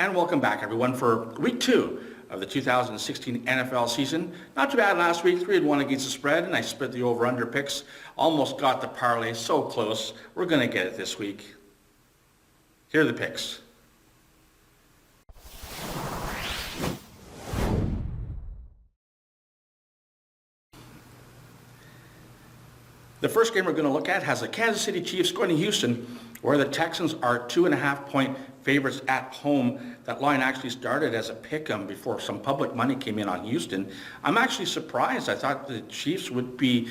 And welcome back, everyone, for week 2 of the 2016 NFL season. Not too bad last week, 3-1 against the spread, and I split the over-under picks. Almost got the parlay, so close. We're going to get it this week. Here are the picks. The first game we're going to look at has the Kansas City Chiefs going to Houston, where the Texans are 2.5-point favorites at home. That line actually started as a pick-em before some public money came in on Houston. I'm actually surprised. I thought the Chiefs would be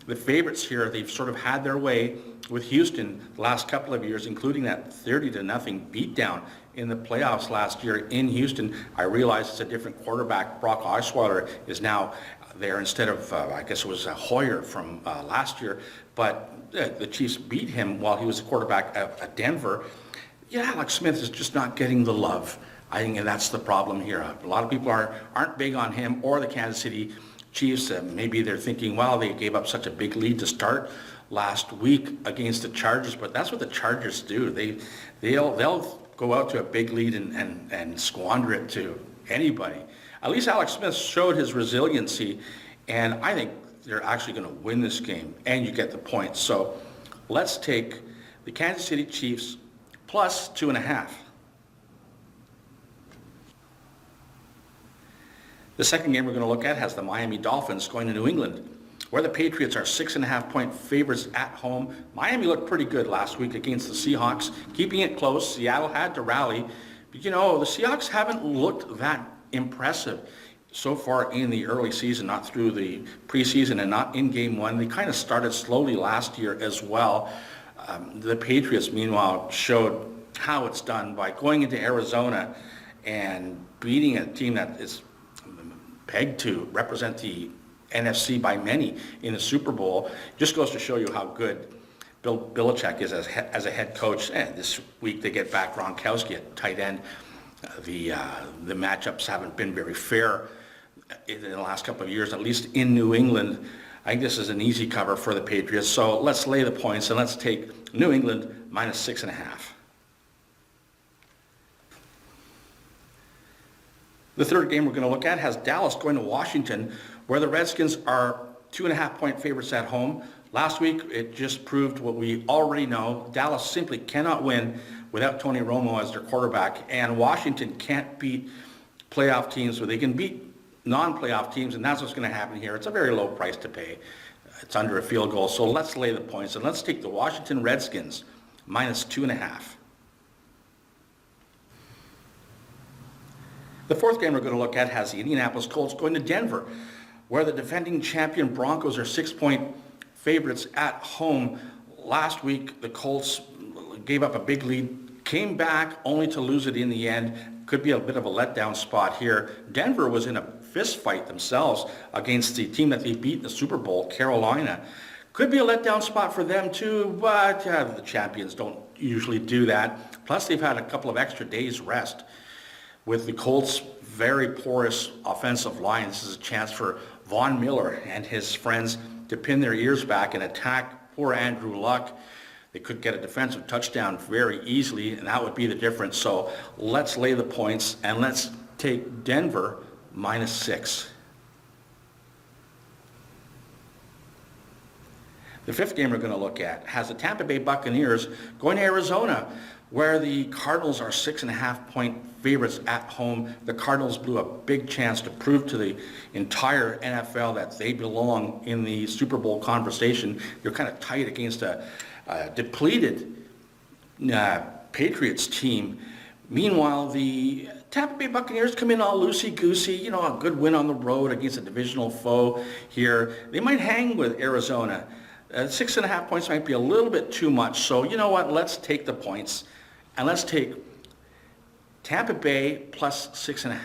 the favorites here. They've sort of had their way with Houston the last couple of years, including that 30-0 beatdown in the playoffs last year in Houston. I realize it's a different quarterback. Brock Osweiler is now there instead of, I guess it was Hoyer from last year, but the Chiefs beat him while he was a quarterback at Denver. Yeah, Alex Smith is just not getting the love. I think that's the problem here. A lot of people aren't big on him or the Kansas City Chiefs. Maybe they're thinking, well, they gave up such a big lead to start last week against the Chargers, but that's what the Chargers do. They'll go out to a big lead and squander it to anybody. At least Alex Smith showed his resiliency, and I think they're actually going to win this game, and you get the points. So let's take the Kansas City Chiefs plus 2.5. The second game we're going to look at has the Miami Dolphins going to New England, where the Patriots are 6.5-point favorites at home. Miami looked pretty good last week against the Seahawks, keeping it close. Seattle had to rally. But the Seahawks haven't looked that impressive so far in the early season, not through the preseason and not in game one. They kind of started slowly last year as well. The Patriots, meanwhile, showed how it's done by going into Arizona and beating a team that is pegged to represent the NFC by many in the Super Bowl. Just goes to show you how good Bill Belichick is as a head coach. And this week they get back Gronkowski at tight end. The matchups haven't been very fair in the last couple of years, at least in New England. I think this is an easy cover for the Patriots. So let's lay the points and let's take New England minus 6.5. The third game we're going to look at has Dallas going to Washington, where the Redskins are 2.5-point favorites at home. Last week, it just proved what we already know. Dallas simply cannot win without Tony Romo as their quarterback, and Washington can't beat playoff teams, but they can beat non-playoff teams, and that's what's going to happen here. It's a very low price to pay. It's under a field goal, so let's lay the points, and let's take the Washington Redskins minus 2.5. The fourth game we're going to look at has the Indianapolis Colts going to Denver, where the defending champion Broncos are 6-point favorites at home. Last week, the Colts gave up a big lead, came back only to lose it in the end. Could be a bit of a letdown spot here. Denver was in a fist fight themselves against the team that they beat in the Super Bowl, Carolina. Could be a letdown spot for them too, but the champions don't usually do that. Plus, they've had a couple of extra days rest. With the Colts' very porous offensive line, this is a chance for Von Miller and his friends to pin their ears back and attack poor Andrew Luck. They could get a defensive touchdown very easily, and that would be the difference. So let's lay the points, and let's take Denver minus 6. The fifth game we're going to look at has the Tampa Bay Buccaneers going to Arizona, where the Cardinals are 6.5-point favorites at home. The Cardinals blew a big chance to prove to the entire NFL that they belong in the Super Bowl conversation. They're kind of tight against a depleted Patriots team. Meanwhile, the Tampa Bay Buccaneers come in all loosey-goosey, a good win on the road against a divisional foe here. They might hang with Arizona. 6.5 points might be a little bit too much. So you know what? Let's take the points, and let's take Tampa Bay plus 6.5.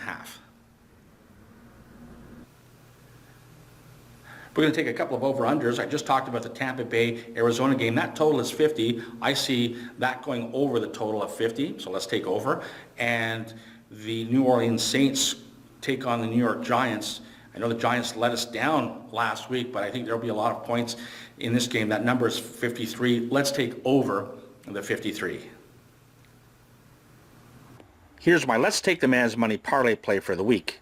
We're going to take a couple of over-unders. I just talked about the Tampa Bay-Arizona game. That total is 50. I see that going over the total of 50, so let's take over. And the New Orleans Saints take on the New York Giants. I know the Giants let us down last week, but I think there'll be a lot of points in this game. That number is 53. Let's take over the 53. Here's my Let's Take the Man's Money parlay play for the week.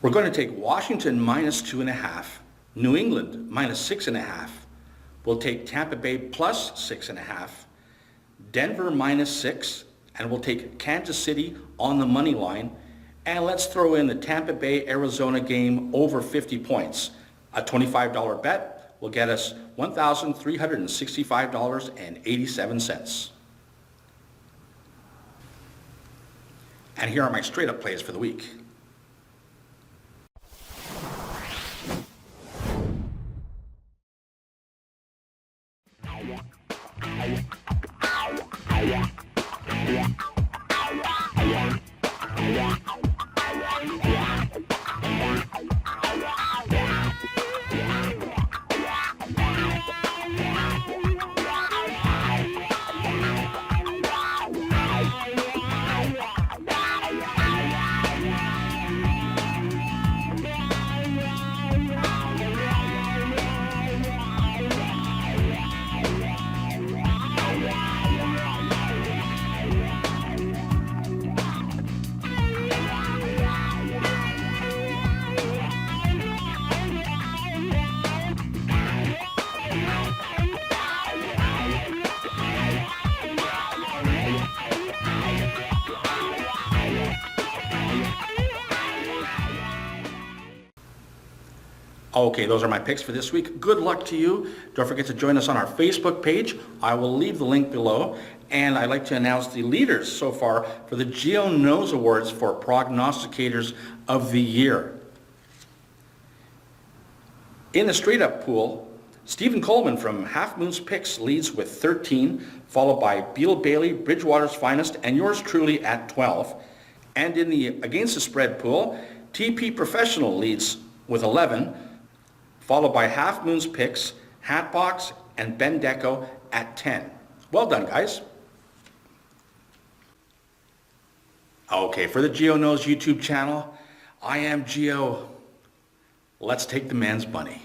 We're going to take Washington minus 2.5, New England minus 6.5. We'll take Tampa Bay plus 6.5, Denver minus 6, and we'll take Kansas City on the money line. And let's throw in the Tampa Bay Arizona game over 50 points. A $25 bet will get us $1,365.87. And here are my straight up plays for the week. Okay, those are my picks for this week. Good luck to you. Don't forget to join us on our Facebook page. I will leave the link below. And I'd like to announce the leaders so far for the GeoKnows Awards for Prognosticators of the Year. In the straight up pool, Stephen Coleman from Half Moon's Picks leads with 13, followed by Beal Bailey, Bridgewater's Finest, and yours truly at 12. And in the Against the Spread pool, TP Professional leads with 11, followed by Half Moon's Picks, Hatbox, and Ben Deco at 10. Well done, guys. Okay, for the GeoKnows YouTube channel, I am Geo. Let's take the man's money.